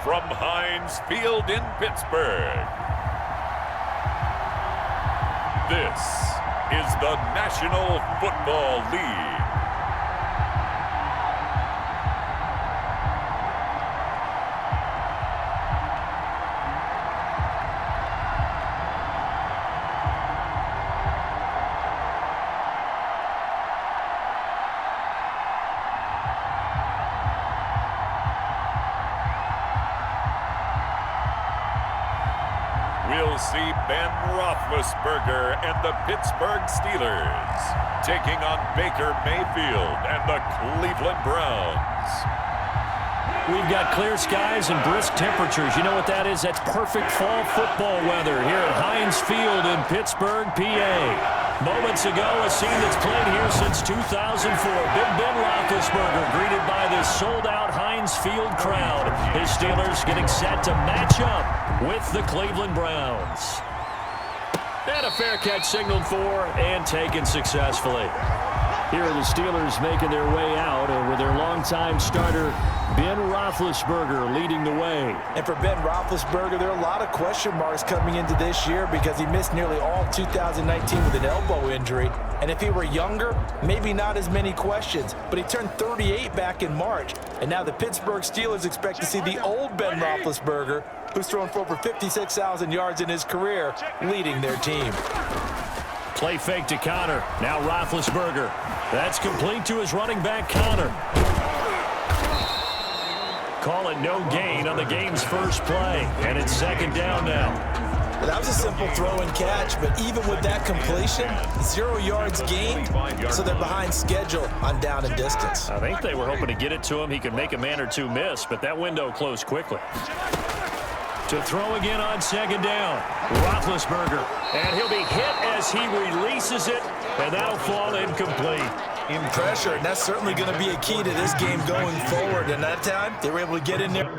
from Heinz Field in Pittsburgh. This is the National Football League. We'll see Ben Roethlisberger and the Pittsburgh Steelers taking on Baker Mayfield and the Cleveland Browns. We've got clear skies and brisk temperatures. You know what that is? That's perfect fall football weather here at Heinz Field in Pittsburgh, PA. Moments ago, a scene that's played here since 2004. Big Ben Roethlisberger greeted by this sold-out Heinz Field crowd. His Steelers getting set to match up with the Cleveland Browns. And a fair catch signaled for and taken successfully. Here are the Steelers making their way out with their longtime starter, Ben Roethlisberger, leading the way. And for Ben Roethlisberger, there are a lot of question marks coming into this year because he missed nearly all 2019 with an elbow injury. And if he were younger, maybe not as many questions. But he turned 38 back in March. And now the Pittsburgh Steelers expect to see the old Ben Roethlisberger, who's thrown for over 56,000 yards in his career, leading their team. Play fake to Connor. Now Roethlisberger. That's complete to his running back, Connor. Call it no gain on the game's first play. And it's second down now. Well, that was a simple throw and catch, but even with that completion, 0 yards gained, so they're behind schedule on down and distance. I think they were hoping to get it to him. He could make a man or two miss, but that window closed quickly. To throw again on second down, Roethlisberger. And he'll be hit as he releases it, and that'll fall incomplete. In pressure, and that's certainly going to be a key to this game going forward. And that time, they were able to get in there.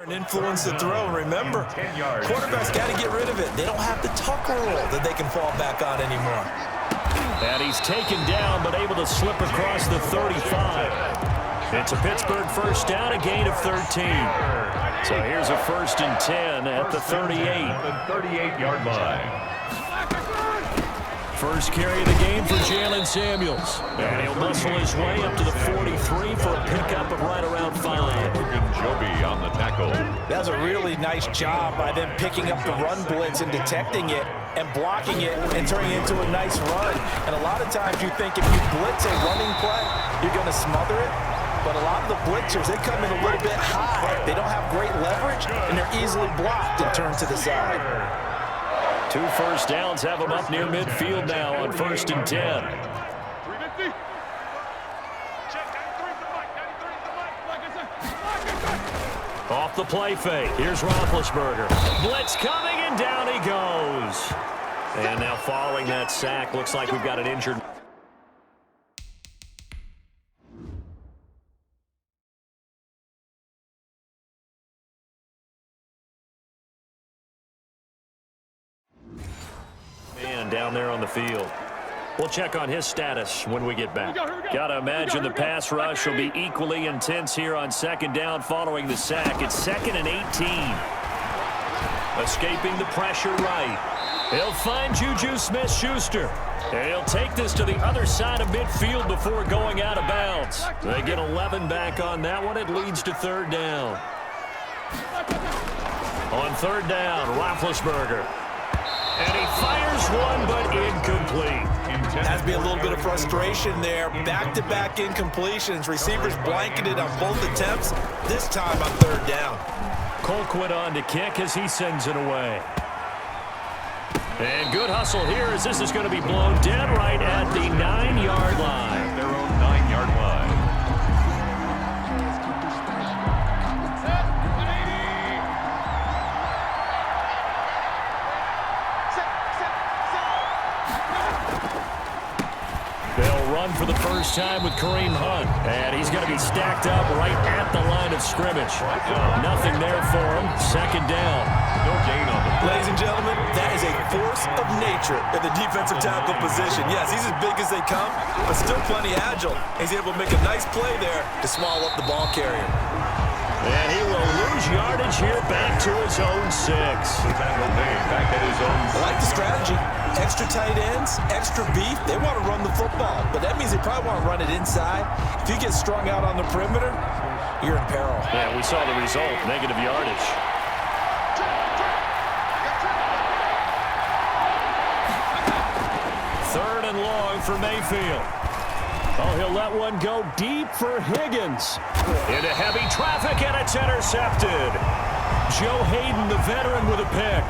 And influence the throw. And remember, quarterbacks got to get rid of it. They don't have the tuck rule that they can fall back on anymore. And he's taken down, but able to slip across the 35. It's a Pittsburgh first down, a gain of 13. So here's a 1st and 10 at the 38. The 38-yard line. First carry of the game for Jalen Samuels. And he'll muscle his way up to the 43 for a pickup of right around 5. Joby on the tackle. That was a really nice job by them picking up the run blitz and detecting it and blocking it and turning it into a nice run. And a lot of times you think if you blitz a running play, you're going to smother it. But a lot of the blitzers, they come in a little bit high. They don't have great leverage, and they're easily blocked and turned to the side. 2 first downs have them up near midfield now on 1st and 10. Off the play fake. Here's Roethlisberger. Blitz coming, and down he goes. And now following that sack, looks like we've got an injured. Man down there on the field. We'll check on his status when we get back. Gotta imagine the pass rush will be equally intense here on second down following the sack. It's 2nd and 18. Escaping the pressure right. He'll find Juju Smith-Schuster. And he'll take this to the other side of midfield before going out of bounds. They get 11 back on that one. It leads to 3rd down. On 3rd down, Roethlisberger. And he fires one, but incomplete. Has to be a little bit of frustration there. Back-to-back incompletions. Receivers blanketed on both attempts, this time on 3rd down. Colquitt on to kick as he sends it away. And good hustle here as this is going to be blown dead right at the 9-yard line. Their own 9-yard line. They'll run for the first time with Kareem Hunt. And he's going to be stacked up right at the line of scrimmage. Nothing there for him. 2nd down. No gain on the play. Ladies and gentlemen, that is a forced of nature in the defensive tackle position. Yes, he's as big as they come, but still plenty agile. He's able to make a nice play there to swallow up the ball carrier. And he will lose yardage here back to his own 6. Back at his own. I like the strategy. Extra tight ends, extra beef. They want to run the football, but that means they probably want to run it inside. If you get strung out on the perimeter, you're in peril. Yeah, we saw the result, negative yardage. Third and long for Mayfield. Oh, he'll let one go deep for Higgins. Into heavy traffic, and it's intercepted. Joe Hayden, the veteran, with a pick.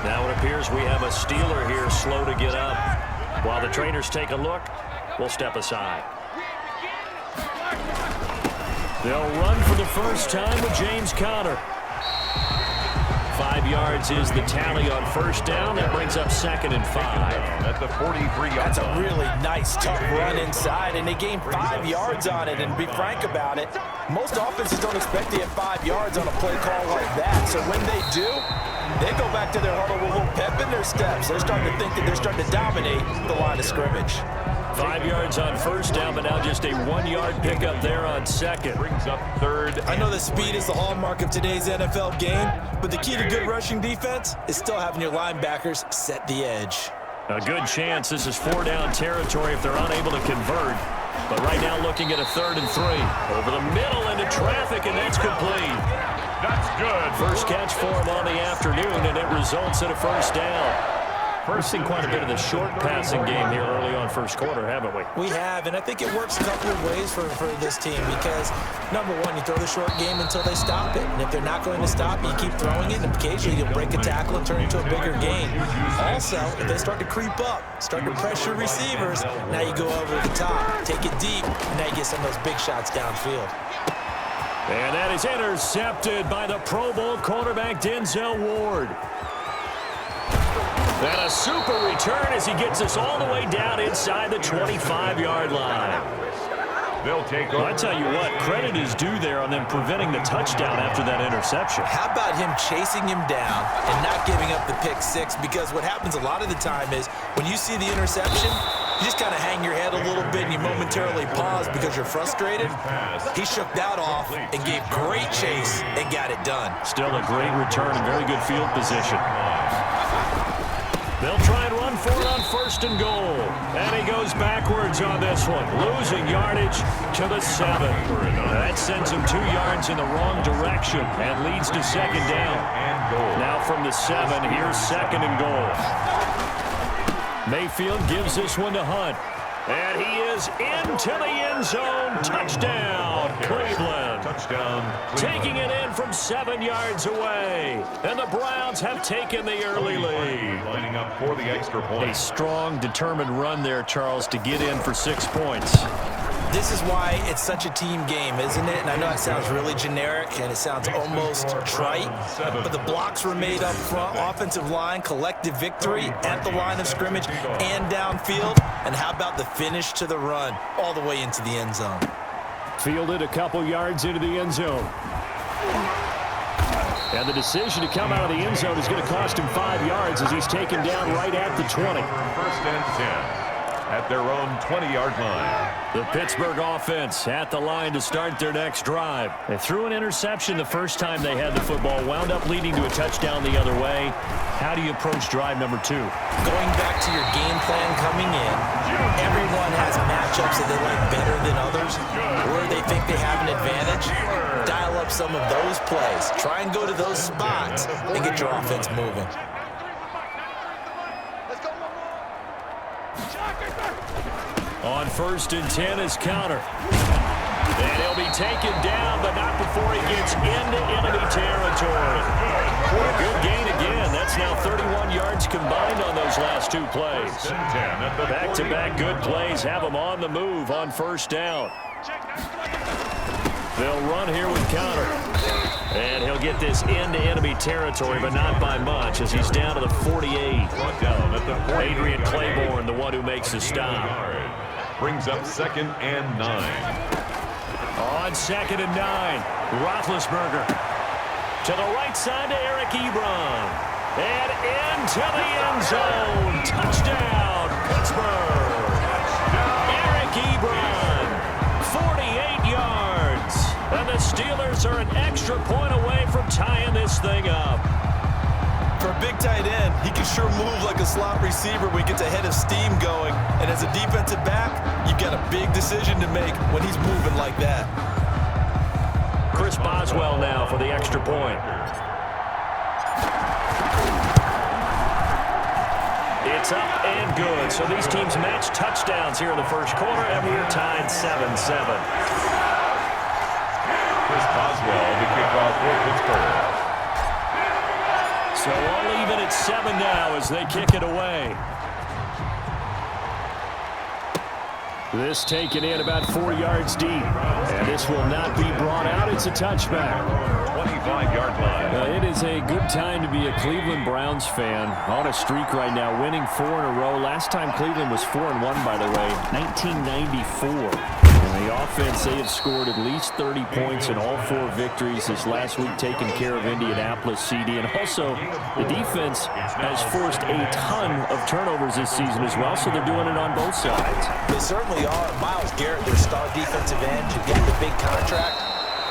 Now it appears we have a Steeler here slow to get up. While the trainers take a look, we'll step aside. They'll run for the first time with James Conner. 5 yards is the tally on first down. That brings up 2nd and 5. At the 43-yard That's a line. really nice, tough run inside, and they gained 5 yards on it. And to be frank about it, most offenses don't expect to get 5 yards on a play call like that. So when they do, they go back to their huddle with a little pep in their steps. They're starting to think that they're starting to dominate the line of scrimmage. 5 yards on first down, but now just a 1-yard pickup there on second. Brings up 3rd. I know that speed is the hallmark of today's NFL game, but the key to good rushing defense is still having your linebackers set the edge. A good chance this is 4-down territory if they're unable to convert. But right now looking at a 3rd and 3. Over the middle into traffic, and that's complete. That's good. First catch for him on the afternoon, and it results in a first down. We've seen quite a bit of the short passing game here early on first quarter, haven't we? We have, and I think it works a couple of ways for this team because, number one, you throw the short game until they stop it. And if they're not going to stop it, you keep throwing it, and occasionally you'll break a tackle and turn it into a bigger gain. Also, if they start to creep up, start to pressure receivers, now you go over the top, take it deep, and now you get some of those big shots downfield. And that is intercepted by the Pro Bowl cornerback Denzel Ward. And a super return as he gets us all the way down inside the 25-yard line. They'll take over. Well, I tell you what, credit is due there on them preventing the touchdown after that interception. How about him chasing him down and not giving up the pick six? Because what happens a lot of the time is when you see the interception, you just kind of hang your head a little bit and you momentarily pause because you're frustrated. He shook that off and gave great chase and got it done. Still a great return and very good field position. They'll try and run for it on 1st and goal. And he goes backwards on this one, losing yardage to the 7. That sends him 2 yards in the wrong direction and leads to 2nd down. Now from the 7, here's 2nd and goal. Mayfield gives this one to Hunt. And he is into the end zone. Touchdown, Cleveland. Touchdown, Cleveland. Taking it in from 7 yards away. And the Browns have taken the early lead. Lining up for the extra A point. strong, determined run there, Charles, to get in for 6 points. This is why it's such a team game, isn't it? And I know it sounds really generic and it sounds almost trite, but the blocks were made up front, offensive line, collective victory at the line of scrimmage and downfield. And how about the finish to the run all the way into the end zone? Fielded a couple yards into the end zone. And the decision to come out of the end zone is going to cost him 5 yards as he's taken down right at the 20. 1st and 10. At their own 20-yard line. The Pittsburgh offense at the line to start their next drive. They threw an interception the first time they had the football, wound up leading to a touchdown the other way. How do you approach drive number 2? Going back to your game plan coming in, everyone has matchups that they like better than others, where they think they have an advantage. Dial up some of those plays. Try and go to those spots and get your offense moving. On 1st and 10 is Conner. And he'll be taken down, but not before he gets into enemy territory. Good gain again. That's now 31 yards combined on those last 2 plays. Back-to-back good plays have him on the move on 1st down. They'll run here with Conner. And he'll get this into enemy territory, but not by much, as he's down to the 48. Adrian Claiborne, the one who makes the stop. Brings up 2nd and 9. On 2nd and 9, Roethlisberger. To the right side to Eric Ebron. And into the end zone. Touchdown, Pittsburgh. Eric Ebron, 48 yards. And the Steelers are an extra point away from tying this thing up. For a big tight end, he can sure move like a slot receiver when he gets a head of steam going. And as a defensive back, you've got a big decision to make when he's moving like that. Chris Boswell now for the extra point. It's up and good. So these teams match touchdowns here in the first quarter, and we're tied 7-7. Chris Boswell, the kickoff for Pittsburgh. So all even at 7 now as they kick it away. This taken in about 4 yards deep. And this will not be brought out. It's a touchback. 25-yard line. It is a good time to be a Cleveland Browns fan. On a streak right now, winning 4 in a row. Last time Cleveland was 4-1, by the way, 1994. And the offense, they have scored at least 30 points in all 4 victories this last week, taking care of Indianapolis, CD. And also, the defense has forced a ton of turnovers this season as well, so they're doing it on both sides. They certainly are. Myles Garrett, their star defensive end, who got the big contract.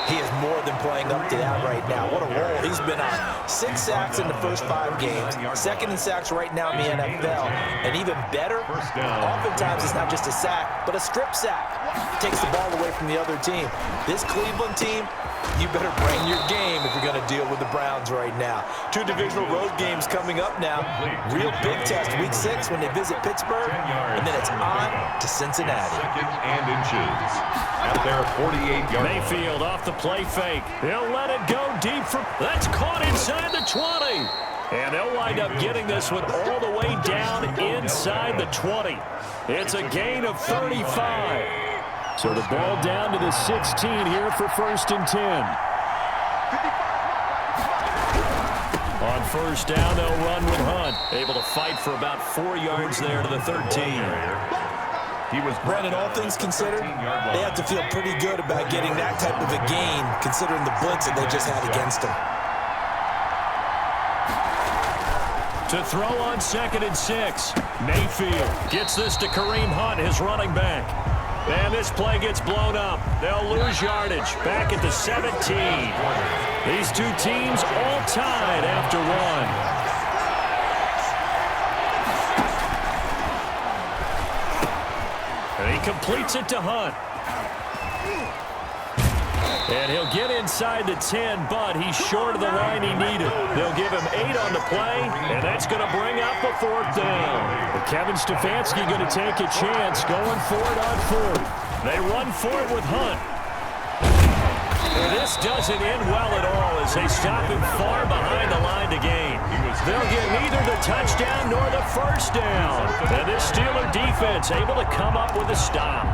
He is more than playing up to that right now. What a role. He's been on 6 sacks in the first 5 games, second in sacks right now in the NFL. And even better, oftentimes it's not just a sack, but a strip sack. Takes the ball away from the other team. This Cleveland team, you better bring your game if you're going to deal with the Browns right now. 2 divisional road games coming up now. Real big test, week 6 when they visit Pittsburgh, and then it's on to Cincinnati. Second and inches at their 48-yard line. Mayfield off the play fake. He'll let it go deep from... That's caught inside the 20. And they'll wind up getting this one all the way down inside the 20. It's a gain of 35. So the ball down to the 16 here for 1st and 10. On 1st down, they'll run with Hunt. Able to fight for about 4 yards there to the 13. Brandon, all things considered, they have to feel pretty good about getting that type of a gain, considering the blitz that they just had against them. To throw on 2nd and 6. Mayfield gets this to Kareem Hunt, his running back. And this play gets blown up. They'll lose yardage back at the 17. These 2 teams all tied after 1. And he completes it to Hunt. And he'll get inside the 10, but he's short of the line he needed. They'll give him 8 on the play, and that's going to bring up a 4th down. But Kevin Stefanski going to take a chance going for it on 4th. They run for it with Hunt. And this doesn't end well at all as they stop him far behind the line to gain. They'll get neither the touchdown nor the 1st down. And this Steeler defense able to come up with a stop.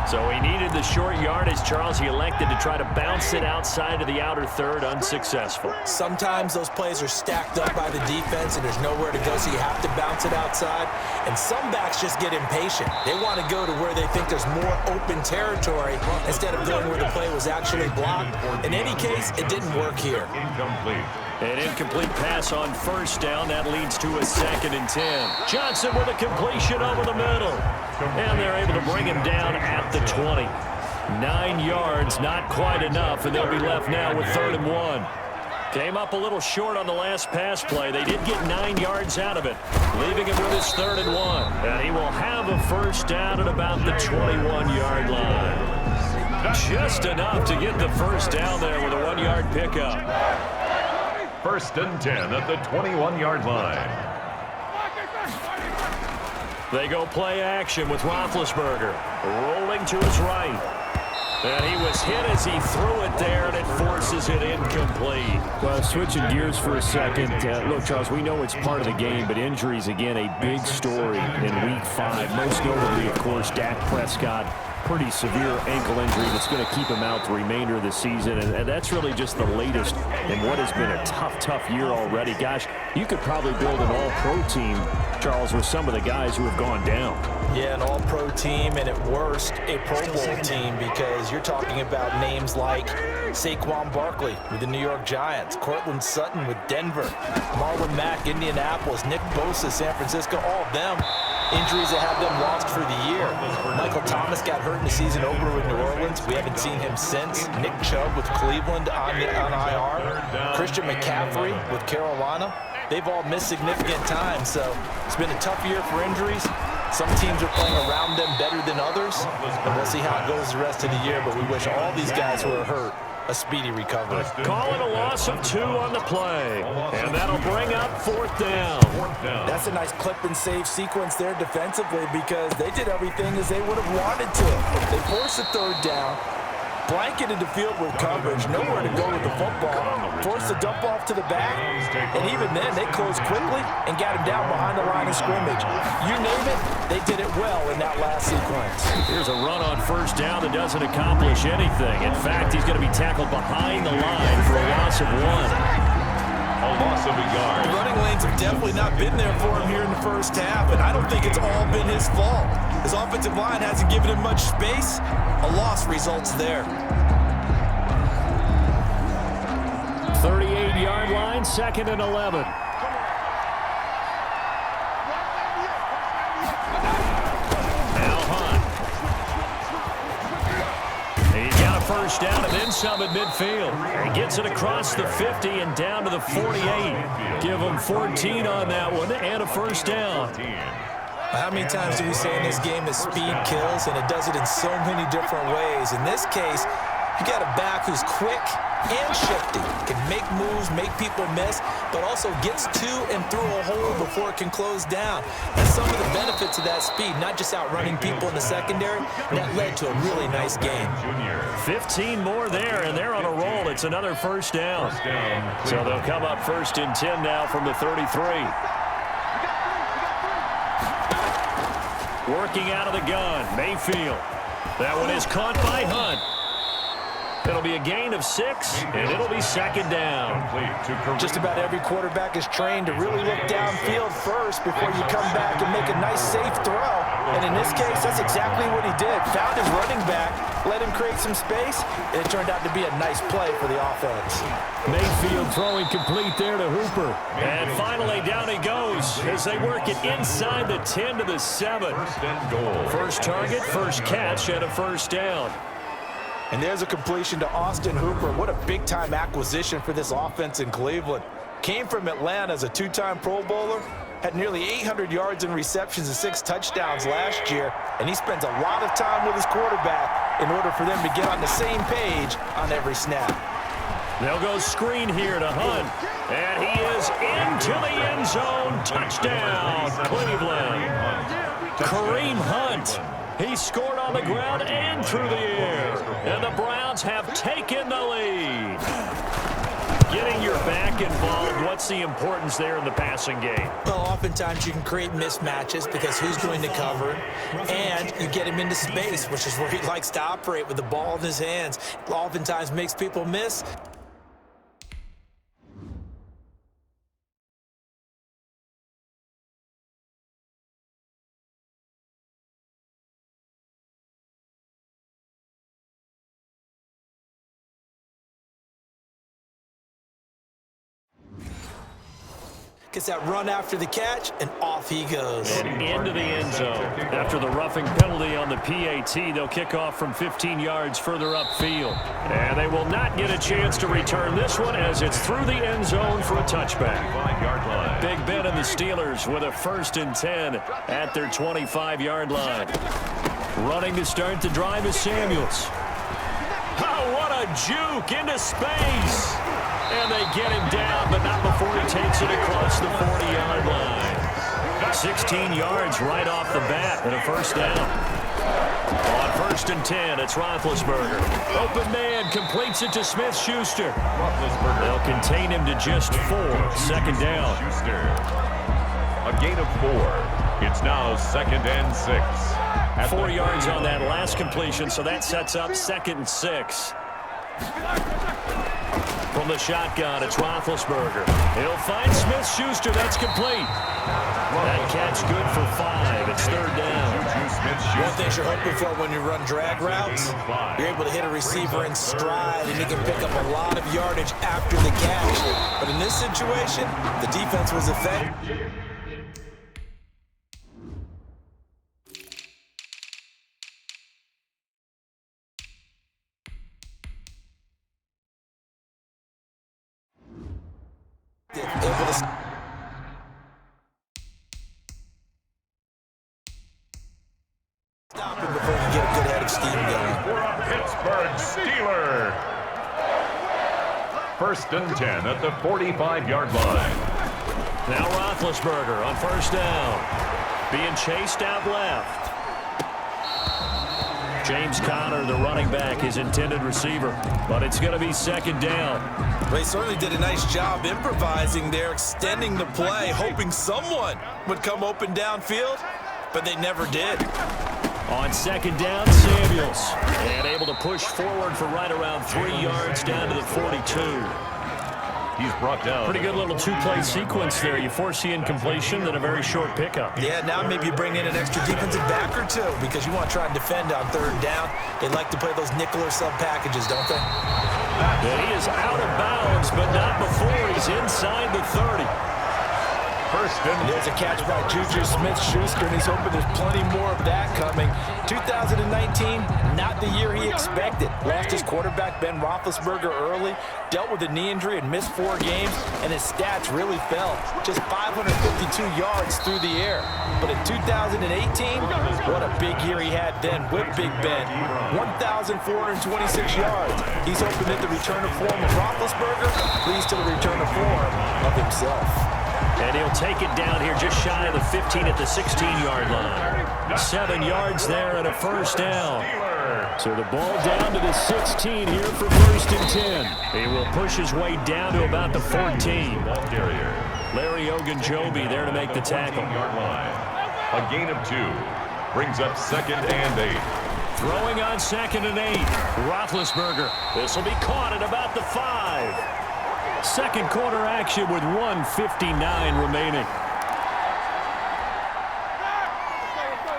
So he needed the short yardage, Charles. He elected to try to bounce it outside of the outer 3rd, unsuccessful. Sometimes those plays are stacked up by the defense and there's nowhere to go, so you have to bounce it outside. And some backs just get impatient. They want to go to where they think there's more open territory instead of going where the play was actually blocked. In any case, it didn't work here. Incomplete. An incomplete pass on 1st down. That leads to a 2nd and 10. Johnson with a completion over the middle. And they're able to bring him down at the 20. 9 yards, not quite enough, and they'll be left now with 3rd and 1. Came up a little short on the last pass play. They did get 9 yards out of it, leaving him with his 3rd and 1. And he will have a 1st down at about the 21-yard line. Just enough to get the 1st down there with a 1-yard pickup. 1st and 10 at the 21-yard line. They go play action with Roethlisberger rolling to his right. And he was hit as he threw it there, and it forces it incomplete. Well, switching gears for a second. Look, Charles, we know it's part of the game, but injuries, again, a big story in Week 5. Most notably, of course, Dak Prescott pretty severe ankle injury that's going to keep him out the remainder of the season, and that's really just the latest in what has been a tough year already. Gosh, you could probably build an all-pro team, Charles, with some of the guys who have gone down. Yeah, an all-pro team, and at worst, a Pro Bowl team, because you're talking about names like Saquon Barkley with the New York Giants, Cortland Sutton with Denver, Marlon Mack, Indianapolis, Nick Bosa, San Francisco, all of them injuries that have them lost for the year. Michael Thomas got hurt in the season opener with New Orleans. We haven't seen him since. Nick Chubb with Cleveland on IR. Christian McCaffrey with Carolina. They've all missed significant time, so it's been a tough year for injuries. Some teams are playing around them better than others, and we'll see how it goes the rest of the year, but we wish all these guys who are hurt a speedy recovery. Call it a loss of 2 on the play, and that'll bring up 4th down. That's a nice clip and save sequence there defensively, because they did everything as they would have wanted to. They forced the 3rd down, blanketed the field with coverage, nowhere to go with the football, forced the dump off to the back, and even then they closed quickly and got him down behind the line of scrimmage. You name it, they did it well in that last sequence. Here's a run on 1st down that doesn't accomplish anything. In fact, he's going to be tackled behind the line for a loss of 1. A loss of a yard. The running lanes have definitely not been there for him here in the first half, and I don't think it's all been his fault. His offensive line hasn't given him much space. A loss results there. 38-yard line, 2nd and 11. First down and then some at midfield. He gets it across the 50 and down to the 48. Give him 14 on that one and a first down. How many times do we say in this game that speed kills, and it does it in so many different ways? In this case, you got a back who's quick and shifty, can make moves, make people miss, but also gets to and through a hole before it can close down. And some of the benefits of that speed, not just outrunning people in the secondary, that led to a really nice game. 15 more there, and they're on a roll. It's another first down. So they'll come up 1st and 10 now from the 33. Working out of the gun, Mayfield. That one is caught by Hunt. It'll be a gain of 6, and it'll be 2nd down. Just about every quarterback is trained to really look downfield first before you come back and make a nice, safe throw. And in this case, that's exactly what he did. Found his running back, let him create some space, and it turned out to be a nice play for the offense. Mayfield throwing complete there to Hooper. And finally, down he goes as they work it inside the 10 to the 7. First and goal. First target, first catch, and a first down. And there's a completion to Austin Hooper. What a big-time acquisition for this offense in Cleveland. Came from Atlanta as a 2-time Pro Bowler, had nearly 800 yards in receptions and 6 touchdowns last year, and he spends a lot of time with his quarterback in order for them to get on the same page on every snap. They'll go screen here to Hunt, and he is into the end zone. Touchdown, Cleveland. Kareem Hunt. He scored on the ground and through the air. And the Browns have taken the lead. Getting your back involved, what's the importance there in the passing game? Well, oftentimes you can create mismatches because who's going to cover, and you get him into space, which is where he likes to operate with the ball in his hands. Oftentimes makes people miss. Gets that run after the catch, and off he goes. And into the end zone. After the roughing penalty on the PAT, they'll kick off from 15 yards further upfield. And they will not get a chance to return this one as it's through the end zone for a touchback. Big Ben and the Steelers with a 1st and 10 at their 25-yard line. Running to start the drive is Samuels. Oh, what a juke into space. And they get him down, but not before he takes it across the 40-yard line. 16 yards right off the bat and a first down. On 1st and 10, it's Roethlisberger. Open man completes it to Smith-Schuster. They'll contain him to just 4. 2nd down. A gain of 4. It's now 2nd and 6. 4 yards on that last completion, so that sets up 2nd and 6. From the shotgun, it's Roethlisberger. He'll find Smith-Schuster. That's complete. That catch good for 5. It's 3rd down. One thing you're hoping for when you run drag routes, you're able to hit a receiver in stride, and you can pick up a lot of yardage after the catch. But in this situation, the defense was effective. Able to stop him before he can get a good head of steam going. For a Pittsburgh Steeler. 1st and 10 at the 45-yard line. Now Roethlisberger on 1st down. Being chased out left. James Conner, the running back, his intended receiver. But it's going to be 2nd down. Well, he certainly did a nice job improvising there, extending the play, hoping someone would come open downfield, but they never did. On 2nd down, Samuels. And able to push forward for right around 3 yards down to the 42. He's brought down. Pretty good little 2-play sequence there. You force the incompletion, then a very short pickup. Yeah, now maybe you bring in an extra defensive back or two because you want to try and defend on 3rd down. They like to play those nickel or sub packages, don't they? And he is out of bounds, but not before he's inside the 30. 1st and There's a catch by Juju Smith-Schuster, and he's hoping there's plenty more of that coming. 2019, not the year he expected. Lost his quarterback, Ben Roethlisberger, early, dealt with a knee injury and missed 4 games, and his stats really fell. Just 552 yards through the air. But in 2018, what a big year he had then with Big Ben. 1,426 yards. He's hoping that the return of form of Roethlisberger leads to the return of form of himself. And he'll take it down here just shy of the 15 at the 16-yard line. 7 yards there and a 1st down. So the ball down to the 16 here for 1st and 10. He will push his way down to about the 14. Larry Ogunjobi there to make the tackle. A gain of 2. Brings up 2nd and 8. Throwing on 2nd and 8. Roethlisberger. This will be caught at about the 5. 2nd quarter action with 1:59 remaining.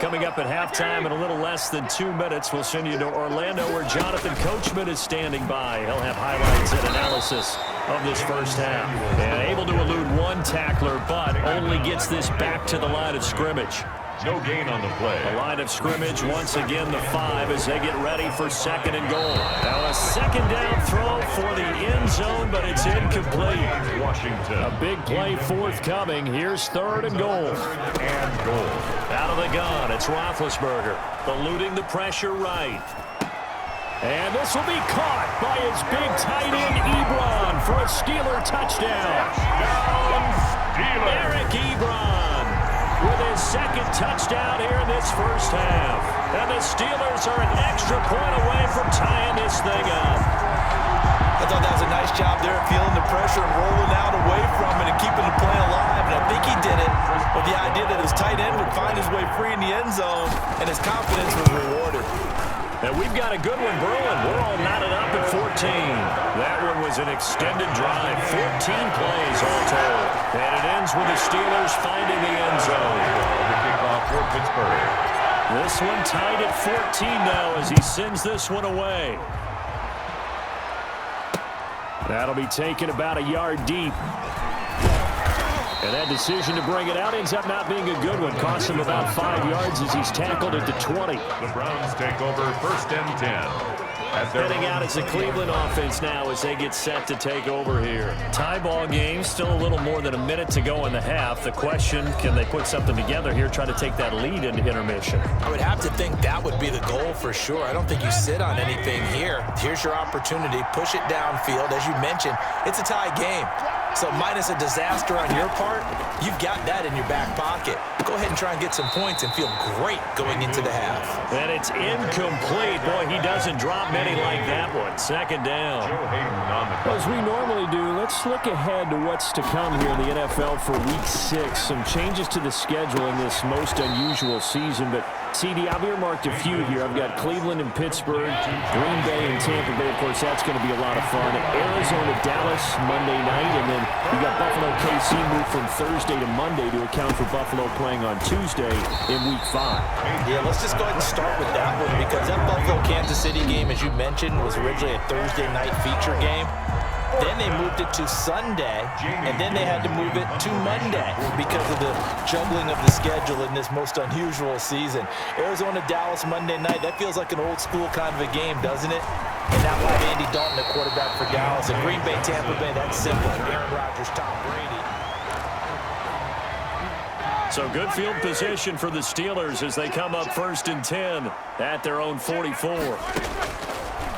Coming up at halftime in a little less than 2 minutes, we'll send you to Orlando where Jonathan Coachman is standing by. He'll have highlights and analysis of this 1st half. And able to elude 1 tackler, but only gets this back to the line of scrimmage. No gain on the play. The line of scrimmage, once again, the 5 as they get ready for 2nd and goal. Now a 2nd down throw for the end zone, but it's incomplete. Washington. A big play forthcoming. Here's 3rd and goal. Out of the gun, it's Roethlisberger. Eluding the pressure right. And this will be caught by his big tight end, Ebron, for a Steeler touchdown. Eric Ebron with his 2nd touchdown here in this 1st half. And the Steelers are an extra point away from tying this thing up. I thought that was a nice job there of feeling the pressure and rolling out away from it and keeping the play alive. And I think he did it with the idea that his tight end would find his way free in the end zone, and his confidence was rewarded. And we've got a good one brewing. We're all knotted up at 14. That one was an extended drive. 14 plays all told. And it ends with the Steelers finding the end zone. The kickoff for Pittsburgh. This one tied at 14 now as he sends this one away. That'll be taken about a yard deep. And that decision to bring it out ends up not being a good one. Costs him about 5 yards as he's tackled at the 20. The Browns take over 1st and 10. Heading out as the Cleveland offense now as they get set to take over here. Tie ball game, still a little more than a minute to go in the half. The question, can they put something together here, try to take that lead into intermission? I would have to think that would be the goal for sure. I don't think you sit on anything here. Here's your opportunity. Push it downfield. As you mentioned, it's a tie game. So minus a disaster on your part, you've got that in your back pocket. Go ahead and try and get some points and feel great going into the half. And it's incomplete. Boy, he doesn't drop many like that one. 2nd down. As we normally do, let's look ahead to what's to come here in the NFL for Week 6. Some changes to the schedule in this most unusual season, but CD, I've earmarked a few here. I've got Cleveland and Pittsburgh, Green Bay and Tampa Bay. Of course, that's going to be a lot of fun. Arizona, Dallas, Monday night. And then you got Buffalo, KC moved from Thursday to Monday to account for Buffalo playing on Tuesday in Week 5. Yeah, let's just go ahead and start with that one because that Buffalo-Kansas City game, as you mentioned, was originally a Thursday night feature game. Then they moved it to Sunday, and then they had to move it to Monday because of the juggling of the schedule in this most unusual season. Arizona-Dallas Monday night, that feels like an old-school kind of a game, doesn't it? And now we have Andy Dalton at quarterback for Dallas. And Green Bay, Tampa Bay, that's simple. Aaron Rodgers, Tom Brady. So good field position for the Steelers as they come up 1st and 10 at their own 44.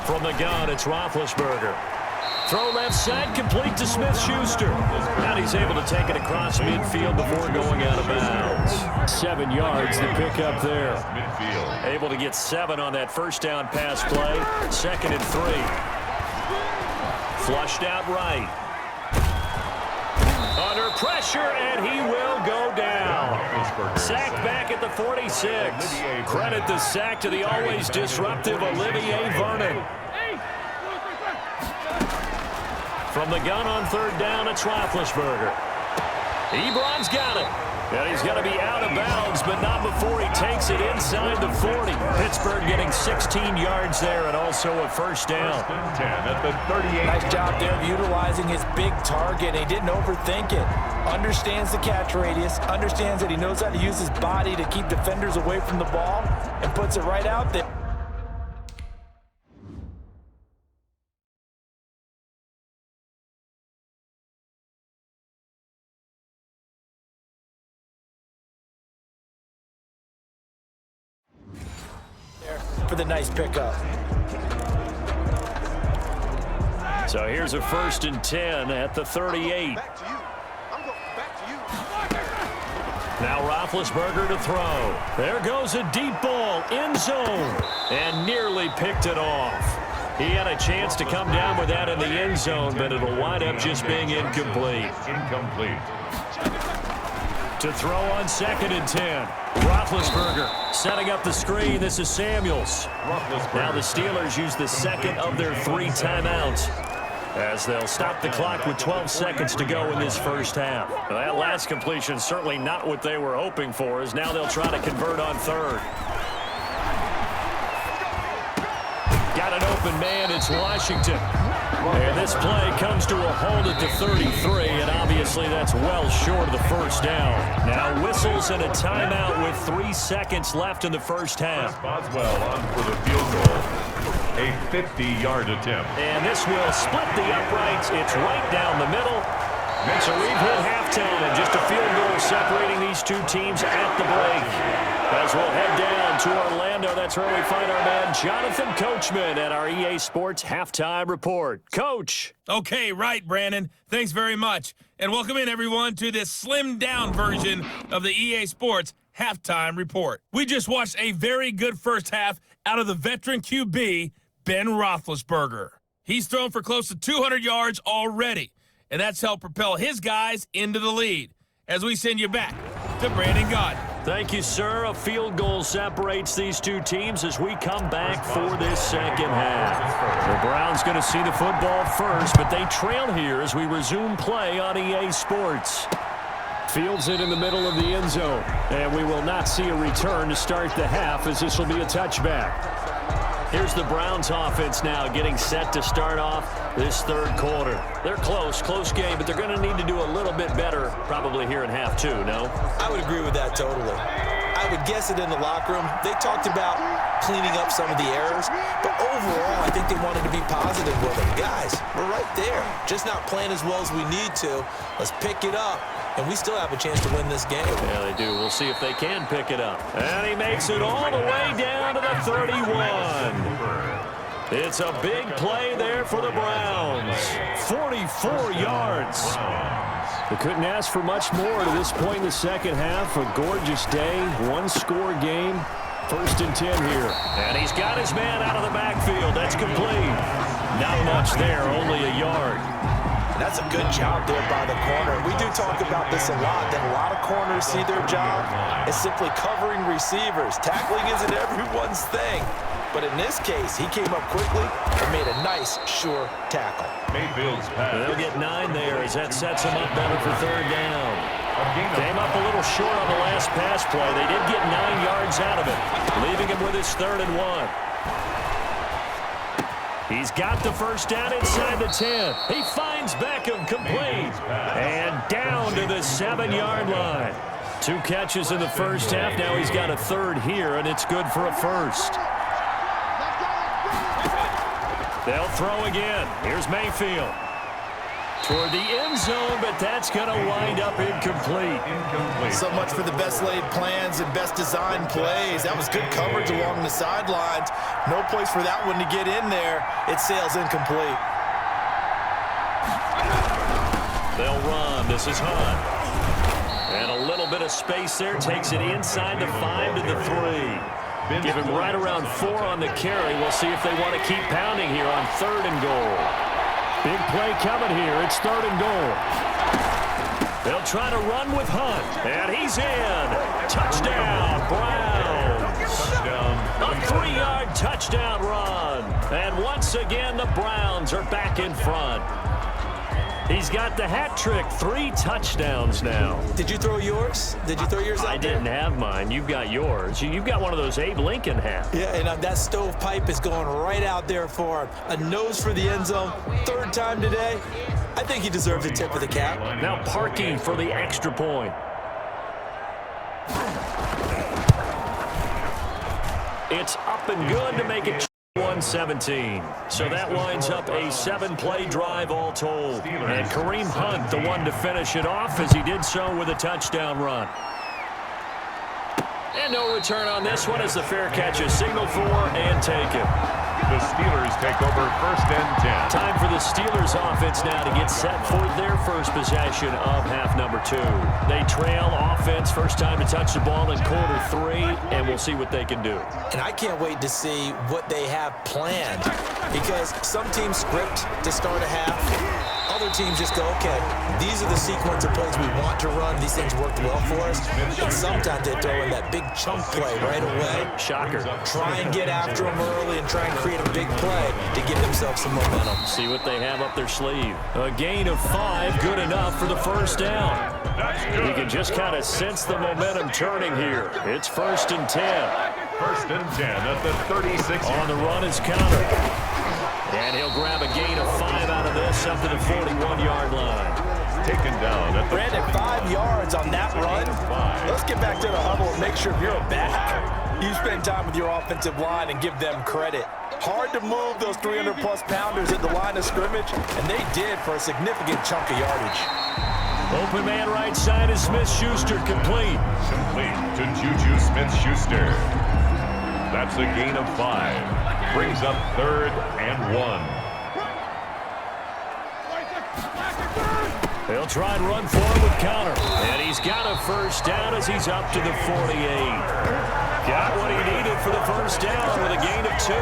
From the gun, it's Roethlisberger. Throw left side, complete to Smith-Schuster. And he's able to take it across midfield before going out of bounds. 7 yards, the pickup there. Able to get 7 on that first down pass play. 2nd and 3. Flushed out right. Under pressure, and he will go down. Sacked back at the 46. Credit the sack to the always disruptive Olivier Vernon. From the gun on 3rd down, it's Roethlisberger. Ebron's got it. And he's got to be out of bounds, but not before he takes it inside the 40. Pittsburgh getting 16 yards there and also a 1st down. 10 at the 38. Nice job there of utilizing his big target. He didn't overthink it. Understands the catch radius. Understands that he knows how to use his body to keep defenders away from the ball and puts it right out there. For the nice pickup. So here's a 1st and 10 at the 38. Now Roethlisberger to throw. There goes a deep ball, end zone, and nearly picked it off. He had a chance to come down with that in the end zone, but it'll wind up just being incomplete. To throw on 2nd and 10. Roethlisberger setting up the screen. This is Samuels. Now the Steelers use the 2nd of their 3 timeouts as they'll stop the clock with 12 seconds to go in this first half. Well, that last completion certainly not what they were hoping for, as now they'll try to convert on 3rd. Got an open man. It's Washington. And this play comes to a halt at the 33, and obviously that's well short of the 1st down. Now whistles and a timeout with 3 seconds left in the first half. Boswell on for the field goal. A 50-yard attempt. And this will split the uprights. It's right down the middle. So we've hit halftime, and just a field goal separating these two teams at the break. As we'll head down to Orlando, that's where we find our man Jonathan Coachman at our EA Sports Halftime Report. Coach. Okay, right, Brandon. Thanks very much. And welcome in, everyone, to this slimmed-down version of the EA Sports Halftime Report. We just watched a very good first half out of the veteran QB, Ben Roethlisberger. He's thrown for close to 200 yards already, and that's helped propel his guys into the lead. As we send you back to Brandon Gaudin. Thank you, sir. A field goal separates these two teams as we come back for this second half. The Browns going to see the football first, but they trail here as we resume play on EA Sports. Fields it in the middle of the end zone, and we will not see a return to start the half as this will be a touchback. Here's the Browns offense now getting set to start off this 3rd quarter. They're close game, but they're going to need to do a little bit better probably here in half 2, no? I would agree with that totally. I would guess it in the locker room. They talked about cleaning up some of the errors, but overall, I think they wanted to be positive with them. Guys, we're right there. Just not playing as well as we need to. Let's pick it up, and we still have a chance to win this game. Yeah, they do. We'll see if they can pick it up. And he makes it all the way down to the 31. It's a big play there for the Browns. 44 yards. They couldn't ask for much more to this point in the second half. A gorgeous day, 1-score game. 1st and 10 here. And he's got his man out of the backfield. That's complete. Not much there, only a yard. And that's a good job there by the corner. We do talk about this a lot, that a lot of corners see their job as simply covering receivers. Tackling isn't everyone's thing. But in this case, he came up quickly and made a nice, sure tackle. Mayfield's pass. They'll get 9 there as that sets him up better for third down. Came up a little short on the last pass play. They did get 9 yards out of it, leaving him with his 3rd and 1. He's got the first down inside the 10. He finds Beckham complete. And down to the 7-yard line. 2 catches in the first half. Now he's got a 3rd here, and it's good for a 1st. They'll throw again. Here's Mayfield. Toward the end zone, but that's going to wind up incomplete. So much for the best laid plans and best designed plays. That was good coverage along the sidelines. No place for that one to get in there. It sails incomplete. They'll run. This is Hunt. And a little bit of space there. Takes it inside the 5 to the 3. Give him right around 4 on the carry. We'll see if they want to keep pounding here on 3rd and goal. Big play coming here. It's 3rd and goal. They'll try to run with Hunt. And he's in. Touchdown, Browns. A 3-yard touchdown run. And once again, the Browns are back in front. He's got the hat trick. 3 touchdowns now. Did you throw yours? Did you throw yours out I didn't have mine. You've got yours. You've got one of those Abe Lincoln hats. Yeah, and that stovepipe is going right out there for him. A nose for the end zone. 3rd time today. I think he deserves a tip of the cap. Now parking for the extra point. It's up and good to make it 1-17. So that winds up a 7-play drive all told. And Kareem Hunt, the one to finish it off, as he did so with a touchdown run. And no return on this one as the fair catch is signaled for and taken. The Steelers take over 1st and 10. Time for the Steelers offense now to get set for their first possession of half number 2. They trail offense, first time to touch the ball in quarter 3, and we'll see what they can do. And I can't wait to see what they have planned, because some teams script to start a half. Other teams just go, okay, these are the sequence of plays we want to run. These things worked well for us. And sometimes they throw in that big chunk play right away. Shocker. Try and get after them early and try and create a big play to give themselves some momentum. See what they have up their sleeve. A gain of 5, good enough for the first down. You can just kind of sense the momentum turning here. It's 1st and 10. 1st and 10 at the 36. On the run is Counter. And he'll grab a gain of 5 out of this up to the 41-yard line. Taken down at the Brandon, 5 yards on that run. Let's get back to the huddle and make sure if you're a back, you spend time with your offensive line and give them credit. Hard to move those 300-plus pounders at the line of scrimmage, and they did for a significant chunk of yardage. Open man right side is Smith-Schuster complete. Complete to Juju Smith-Schuster. That's a gain of 5. Brings up 3rd and 1. They'll try and run for him with Counter. And he's got a first down as he's up to the 48. Got what he needed for the first down with a gain of 2.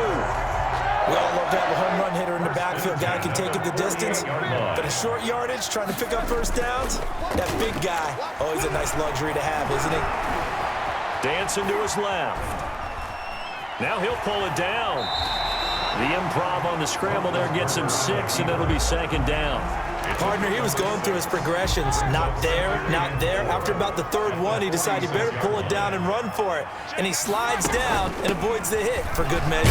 We all love to have a home run hitter in the backfield. Guy can take it the distance. But a short yardage, trying to pick up first downs, that big guy, always a nice luxury to have, isn't he? Dancing to his left. Now he'll pull it down. The improv on the scramble there gets him 6, and it'll be 2nd down. Partner, he was going through his progressions. Not there, not there. After about the 3rd one, he decided he better pull it down and run for it. And he slides down and avoids the hit for good measure.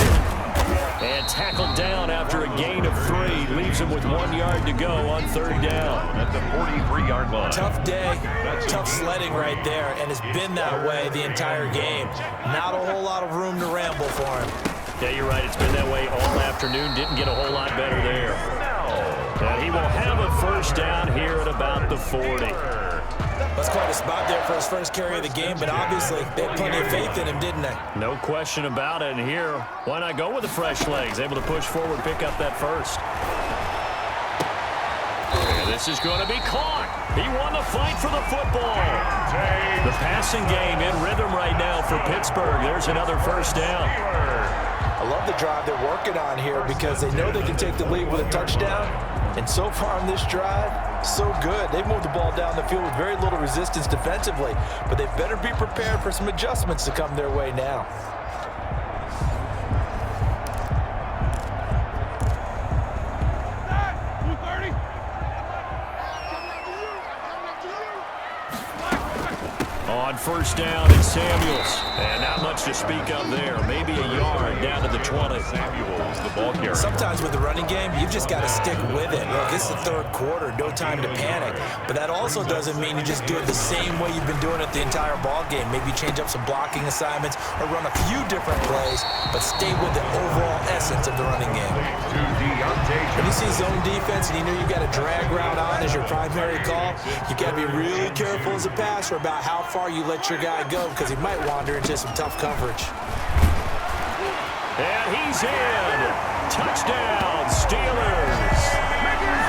And tackled down after a gain of 3. Leaves him with 1 yard to go on 3rd down. At the 43-yard line. Tough day, tough sledding right there, and it's been that way the entire game. Not a whole lot of room to ramble for him. Yeah, you're right. It's been that way all afternoon. Didn't get a whole lot better there. And he will have a first down here at about the 40. That's quite a spot there for his first carry of the game, but obviously they had plenty of faith in him, didn't they? No question about it. And here, why not go with the fresh legs? Able to push forward, pick up that first. And this is going to be caught. He won the fight for the football. The passing game in rhythm right now for Pittsburgh. There's another first down. I love the drive they're working on here because they know they can take the lead with a touchdown, And so far on this drive, so good. They've moved the ball down the field with very little resistance defensively, but they better be prepared for some adjustments to come their way now. On first down, it's Samuels. And not much to speak of there. Maybe a yard down to the 20. Samuels, the ball carrier. Sometimes with the running game, you've just got to stick with it. Look, it's the third quarter, no time to panic. But that also doesn't mean you just do it the same way you've been doing it the entire ball game. Maybe change up some blocking assignments or run a few different plays, but stay with the overall essence of the running game. When you see zone defense and you know you've got a drag route on as your primary call, you got to be really careful as a passer about how far you let your guy go, because he might wander into some tough coverage. And he's in. Touchdown, Steelers.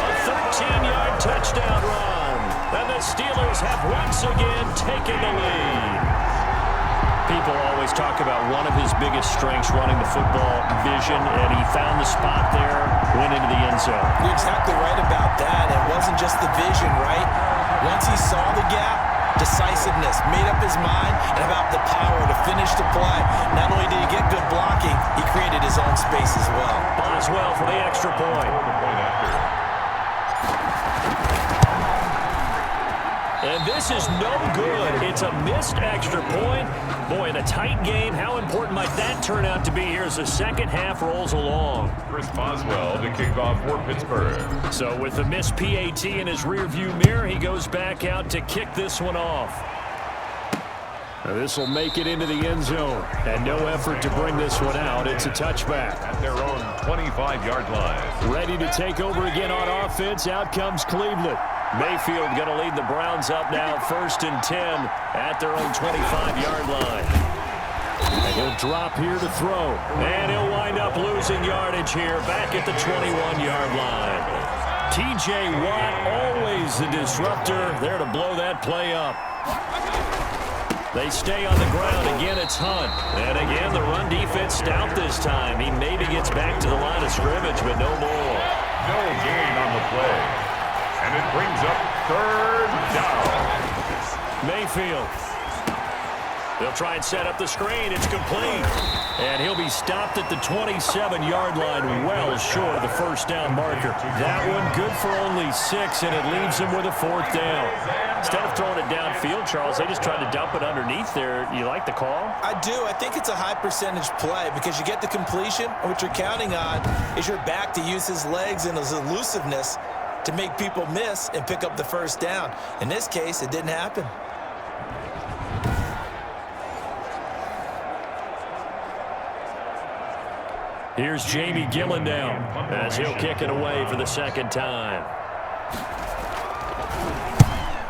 A 13-yard touchdown run. And the Steelers have once again taken the lead. People always talk about one of his biggest strengths running the football, vision, and he found the spot there, went into the end zone. You're exactly right about that. It wasn't just the vision, right? Once he saw the gap, decisiveness, made up his mind, and about the power to finish the play. Not only did he get good blocking, he created his own space as well. Boswell for the extra point. And this is no good. It's a missed extra point. Boy, in a tight game, how important might that turn out to be here as the second half rolls along? Chris Boswell to kick off for Pittsburgh. So with the missed PAT in his rearview mirror, he goes back out to kick this one off. This will make it into the end zone. And no effort to bring this one out. It's a touchback. At their own 25-yard line. Ready to take over again on offense. Out comes Cleveland. Mayfield going to lead the Browns up now, 1st and 10 at their own 25-yard line. And he'll drop here to throw. And he'll wind up losing yardage here back at the 21-yard line. T.J. Watt, always the disruptor, there to blow that play up. They stay on the ground. Again, it's Hunt. And again, the run defense stout this time. He maybe gets back to the line of scrimmage, but no more. No gain on the play. And it brings up 3rd down. Mayfield. They'll try and set up the screen. It's complete. And he'll be stopped at the 27-yard line, well short of the first down marker. That one good for only 6, and it leaves him with a 4th down. Instead of throwing it downfield, Charles, they just tried to dump it underneath there. You like the call? I do. I think it's a high-percentage play because you get the completion, and what you're counting on is your back to use his legs and his elusiveness to make people miss and pick up the first down. In this case, it didn't happen. Here's Jamie Gillen down as he'll kick it away for the second time.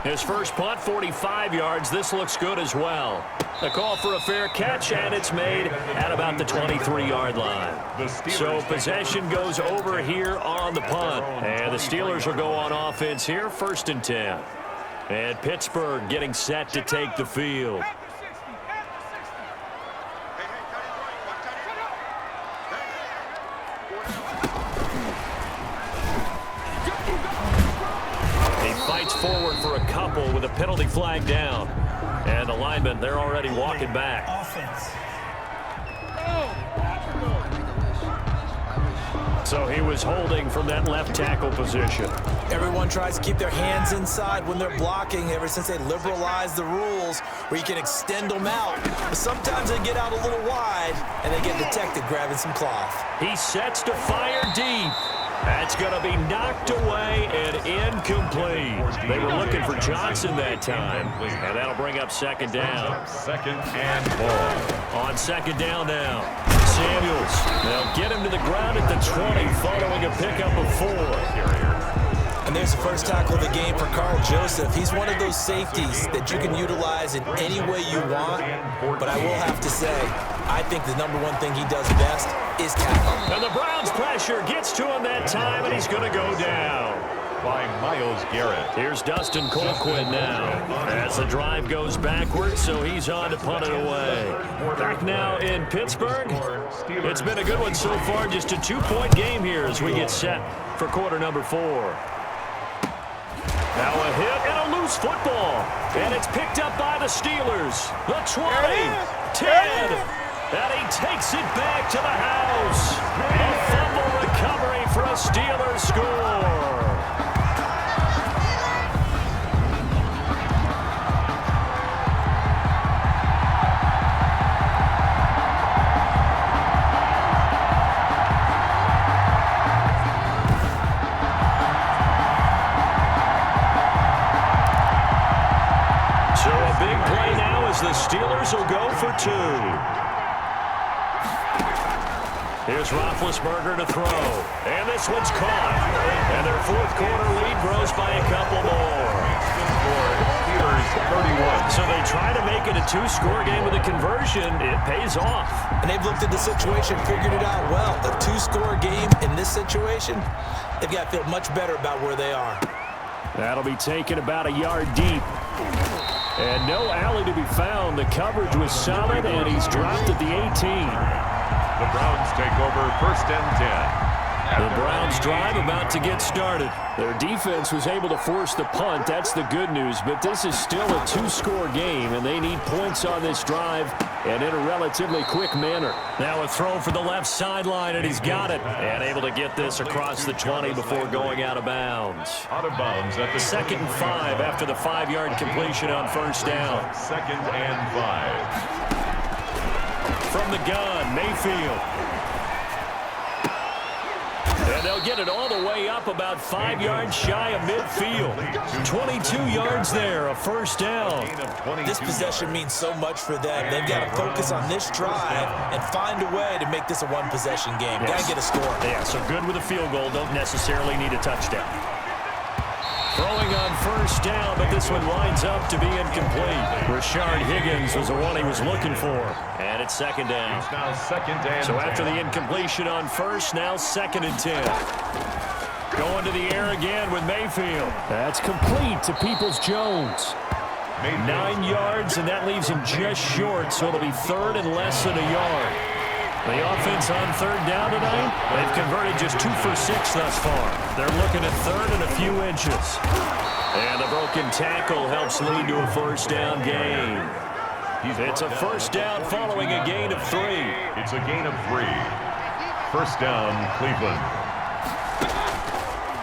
His first punt, 45 yards. This looks good as well. A call for a fair catch, and it's made at about the 23-yard line. So possession goes over here on the punt. And the Steelers will go on offense here, 1st and 10. And Pittsburgh getting set to take the field. Fights forward for a couple with a penalty flag down. And the linemen, they're already walking back. So he was holding from that left tackle position. Everyone tries to keep their hands inside when they're blocking ever since they liberalized the rules where you can extend them out. But sometimes they get out a little wide and they get detected grabbing some cloth. He sets to fire deep. That's going to be knocked away and incomplete. They were looking for Johnson that time, and that'll bring up 2nd down. 2nd and ball. On 2nd down now, Samuels. They'll get him to the ground at the 20 following a pickup of 4. And there's the first tackle of the game for Carl Joseph. He's one of those safeties that you can utilize in any way you want, but I will have to say, I think the #1 thing he does best is tackle. And the Browns pressure gets to him that time, and he's going to go down. by Myles Garrett. Here's Dustin Colquitt now as the drive goes backwards, so he's on to punt it away. Back now in Pittsburgh. It's been a good one so far, just a 2-point game here as we get set for quarter number 4. Now a hit and a loose football, and it's picked up by the Steelers. The 20, 10, and he takes it back to the house. A fumble recovery for a Steelers score. The Steelers will go for 2. Here's Roethlisberger to throw. And this one's caught. And their fourth quarter lead grows by a couple more. Steelers 31. So they try to make it a 2-score game with a conversion. It pays off. And they've looked at the situation, figured it out well. A 2-score game in this situation, they've got to feel much better about where they are. That'll be taken about a yard deep. And no alley to be found. The coverage was solid, and he's dropped at the 18. The Browns take over 1st and 10. The Browns drive about to get started. Their defense was able to force the punt. That's the good news. But this is still a 2-score game, and they need points on this drive and in a relatively quick manner. Now a throw for the left sideline, and he's got it. And able to get this across the 20 before going out of bounds. Out of bounds at the 2nd and 5 after the 5-yard completion on 1st down. 2nd and 5. From the gun, Mayfield. And they'll get it all the way up about 5 yards shy of midfield. 22 yards there, a 1st down. This possession means so much for them. They've got to focus on this drive and find a way to make this a one-possession game. Yes. Got to get a score. Yeah, so good with a field goal. Don't necessarily need a touchdown. Throwing on 1st down, but this one winds up to be incomplete. Rashard Higgins was the one he was looking for. And it's 2nd down. It's now 2nd and 10. So after the incompletion on 1st, now 2nd and 10. Going to the air again with Mayfield. That's complete to Peoples-Jones. 9 yards, and that leaves him just short, so it'll be 3rd and less than a yard. The offense on 3rd down tonight, they've converted just 2 for 6 thus far. They're looking at 3rd and a few inches. And the broken tackle helps lead to a 1st down gain. It's a 1st down following a gain of 3. It's a gain of 3. 1st down, Cleveland.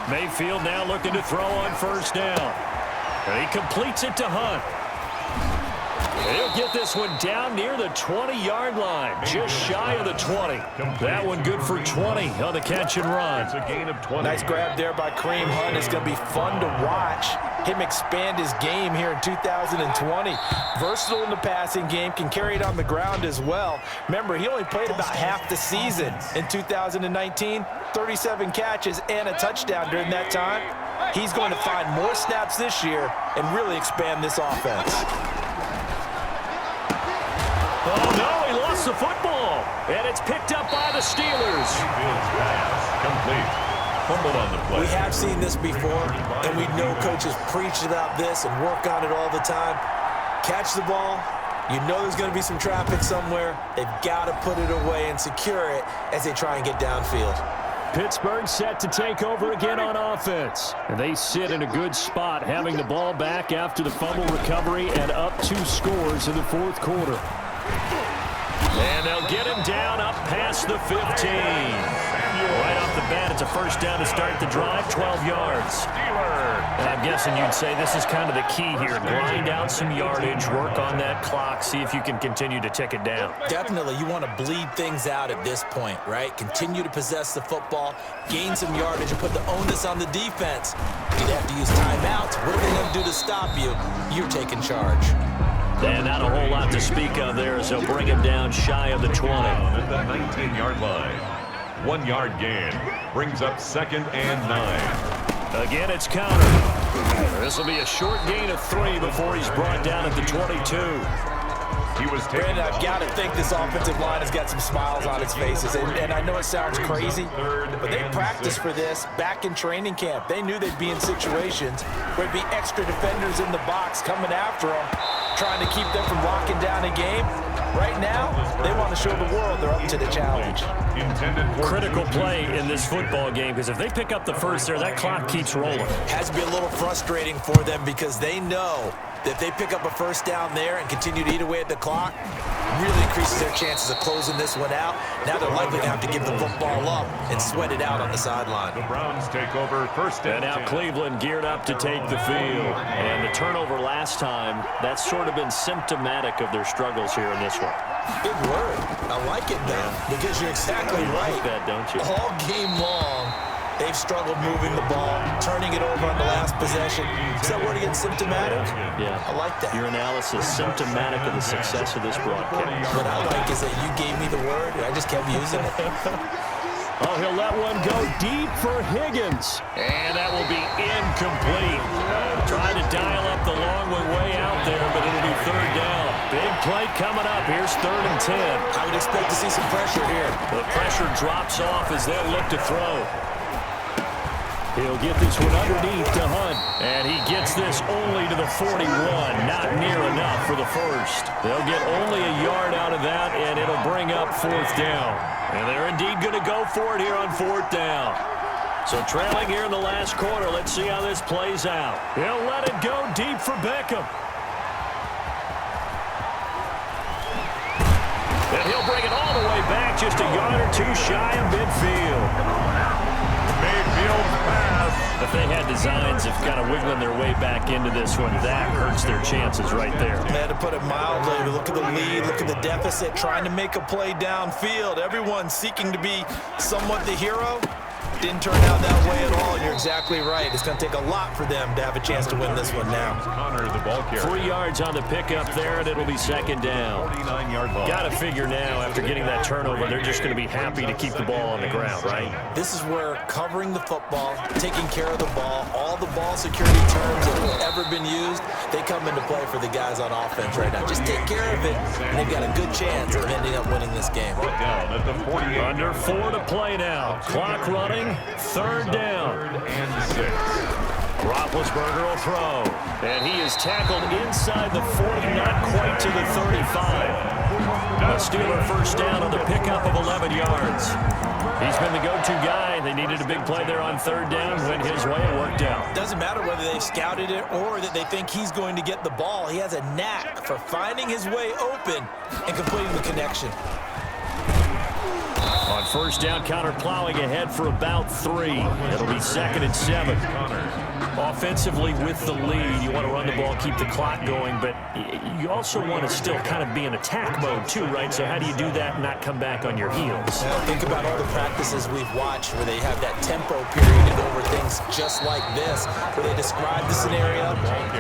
Mayfield now looking to throw on 1st down. And he completes it to Hunt. He'll get this one down near the 20-yard line, just shy of the 20. That one good for 20 on the catch and run. It's a gain of 20. Nice grab there by Kareem Hunt. It's going to be fun to watch him expand his game here in 2020. Versatile in the passing game, can carry it on the ground as well. Remember, he only played about half the season in 2019, 37 catches and a touchdown during that time. He's going to find more snaps this year and really expand this offense. Oh, no, he lost the football. And it's picked up by the Steelers. Field's pass, complete. Fumble on the play. We have seen this before, and we know coaches preach about this and work on it all the time. Catch the ball. You know there's going to be some traffic somewhere. They've got to put it away and secure it as they try and get downfield. Pittsburgh set to take over again on offense. And they sit in a good spot, having the ball back after the fumble recovery and up 2 scores in the 4th quarter. And they'll get him down up past the 15. Right off the bat, it's a 1st down to start the drive, 12 yards. And I'm guessing you'd say this is kind of the key here. Grind out some yardage, work on that clock, see if you can continue to tick it down. Definitely, you want to bleed things out at this point, right? Continue to possess the football, gain some yardage, and put the onus on the defense. You'd have to use timeouts. What are they going to do to stop you? You're taking charge. And not a whole lot to speak of there as they'll bring him down shy of the 20. At the 19-yard line. 1 yard gain. Brings up 2nd and 9. Again, it's countered. This will be a short gain of 3 before he's brought down at the 22. He was taken. Brandon, I've got to think this offensive line has got some smiles on its faces. And I know it sounds crazy, but they practiced for this back in training camp. They knew they'd be in situations where there'd be extra defenders in the box coming after them, trying to keep them from locking down a game. Right now, they want to show the world they're up to the challenge. Critical play in this football game, because if they pick up the first there, that clock keeps rolling. Has to be a little frustrating for them because they know that if they pick up a first down there and continue to eat away at the clock, really increases their chances of closing this one out. Now they're likely to have to give the football up and sweat it out on the sideline. The Browns take over first And now Cleveland geared up to take the field. And the turnover last time, that's sort of been symptomatic of their struggles here in this one. Big word. I like it, Ben, because you're exactly right. You like that, don't you? All game long, they've struggled moving the ball, turning it over on the last possession. Is that word again, symptomatic? Yeah. I like that. Your analysis symptomatic of the success of this broadcast. What I like is that you gave me the word, and I just kept using it. Oh, he'll let one go deep for Higgins. And that will be incomplete. Trying to dial up the long one way out there, but it'll be third down. Big play coming up. Here's 3rd and 10. I would expect to see some pressure here. The pressure drops off as they'll look to throw. He'll get this one underneath to Hunt. And he gets this only to the 41. Not near enough for the first. They'll get only a yard out of that, and it'll bring up 4th down. And they're indeed going to go for it here on 4th down. So trailing here in the last quarter. Let's see how this plays out. He'll let it go deep for Beckham. And he'll bring it all the way back, just a yard or two shy of midfield. Mayfield's pass. If they had designs of kind of wiggling their way back into this one, that hurts their chances right there. Man, to put it mildly, look at the lead, look at the deficit, trying to make a play downfield. Everyone seeking to be somewhat the hero. Didn't turn out that way at all. You're exactly right. It's going to take a lot for them to have a chance to win this one now. Connor, the ball carrier. 3 yards on the pickup there, and it'll be 2nd down. 49-yard ball. Got to figure now, after getting that turnover, they're just going to be happy to keep the ball on the ground, right? This is where covering the football, taking care of the ball, all the ball security terms that have ever been used, they come into play for the guys on offense right now. Just take care of it, and they've got a good chance of ending up winning this game. Down at the 48. Under 4 to play now. Clock running. 3rd down. 3rd and 6. Roethlisberger will throw. And he is tackled inside the 40, not quite to the 35. A Steeler first down on the pickup of 11 yards. He's been the go-to guy. They needed a big play there on 3rd down. Went his way. It worked out. Doesn't matter whether they've scouted it or that they think he's going to get the ball. He has a knack for finding his way open and completing the connection. On 1st down, counter plowing ahead for about 3. It'll be 2nd and 7. Offensively with the lead, you want to run the ball, keep the clock going, but you also want to still kind of be in attack mode too, right? So how do you do that and not come back on your heels? Now, think about all the practices we've watched where they have that tempo period and go over things just like this, where they describe the scenario,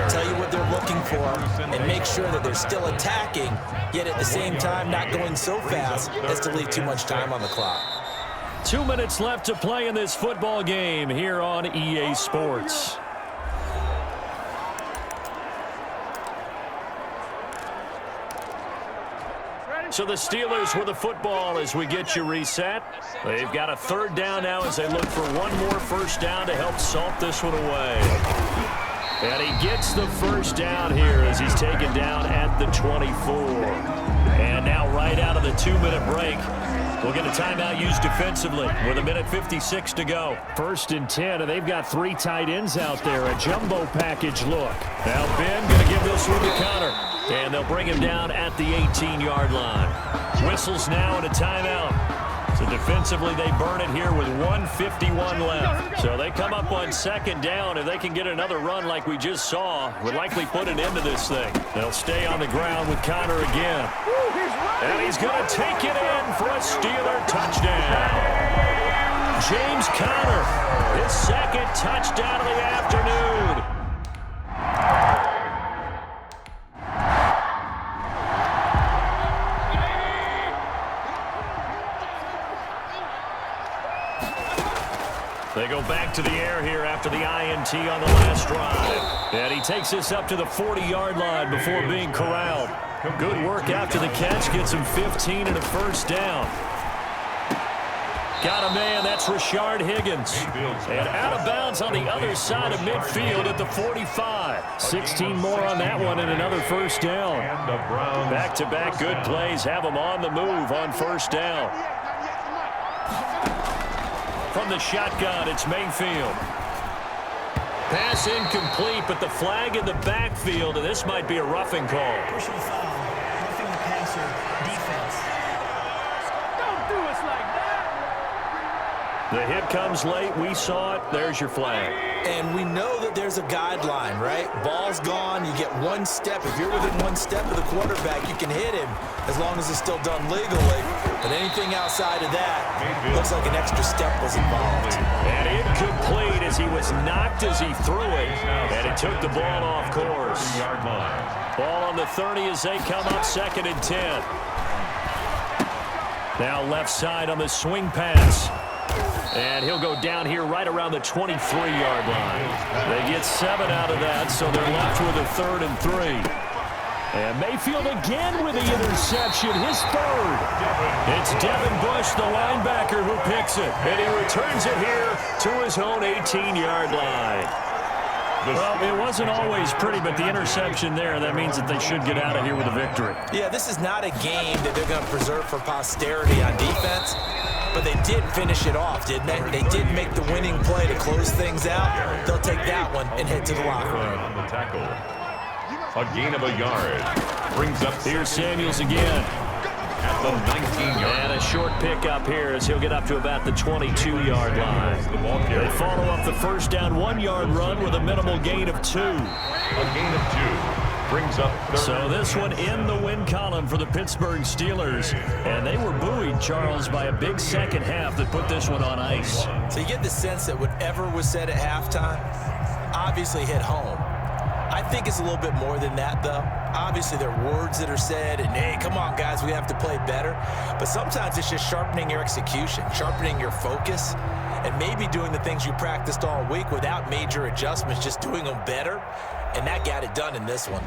tell you what they're looking for, and make sure that they're still attacking, yet at the same time not going so fast as to leave too much time on the clock. 2 minutes left to play in this football game here on EA Sports. So the Steelers with the football as we get you reset. They've got a 3rd down now as they look for one more first down to help salt this one away. And he gets the first down here as he's taken down at the 24. And now right out of the 2-minute break, we'll get a timeout used defensively with 1:56 to go. 1st and 10, and they've got 3 tight ends out there. A jumbo package look. Now Ben going to give this one to Connor. And they'll bring him down at the 18-yard line. Whistles now and a timeout. So defensively, they burn it here with 1:51 left. So they come up on 2nd down. If they can get another run like we just saw, would likely put an end to this thing. They'll stay on the ground with Connor again. And he's going to take it in for a Steeler touchdown. James Conner, his 2nd touchdown of the afternoon. They go back to the air here after the INT on the last drive. And he takes this up to the 40-yard line before being corralled. Good work after the catch. Gets him 15 and a first down. Got a man. That's Rashard Higgins. And out of bounds on the other side of midfield at the 45. 16 more on that one and another first down. Back-to-back good plays have him on the move on first down. From the shotgun, it's Mayfield. Pass incomplete, but the flag in the backfield, and this might be a roughing call. Personal foul, roughing the passer, defense. Don't do us like that. The hit comes late. We saw it. There's your flag. And we know that there's a guideline, right? Ball's gone. You get one step. If you're within one step of the quarterback, you can hit him as long as it's still done legally. But anything outside of that, looks like an extra step was involved. And incomplete as he was knocked as he threw it. And he took the ball off course. Ball on the 30 as they come up 2nd and 10. Now left side on the swing pass. And he'll go down here right around the 23-yard line. They get 7 out of that, so they're left with a 3rd and 3. And Mayfield again with the interception, his 3rd. It's Devin Bush, the linebacker, who picks it. And he returns it here to his own 18-yard line. Well, it wasn't always pretty, but the interception there, that means that they should get out of here with a victory. Yeah, this is not a game that they're going to preserve for posterity on defense. But they did finish it off, didn't they? They did make the winning play to close things out. They'll take that one and head to the locker room. On the tackle. A gain of a yard. Brings up Here's Samuels again. at the 19-yard. And a short pickup here as he'll get up to about the 22-yard line. They follow up the first down 1-yard run with a minimal gain of 2. A gain of 2. Brings up 3rd. So this one in the win column for the Pittsburgh Steelers. And they were buoyed, Charles, by a big second half that put this one on ice. So you get the sense that whatever was said at halftime obviously hit home. I think it's a little bit more than that, though. Obviously, there are words that are said, and, hey, come on, guys, we have to play better. But sometimes it's just sharpening your execution, sharpening your focus, and maybe doing the things you practiced all week without major adjustments, just doing them better. And that got it done in this one.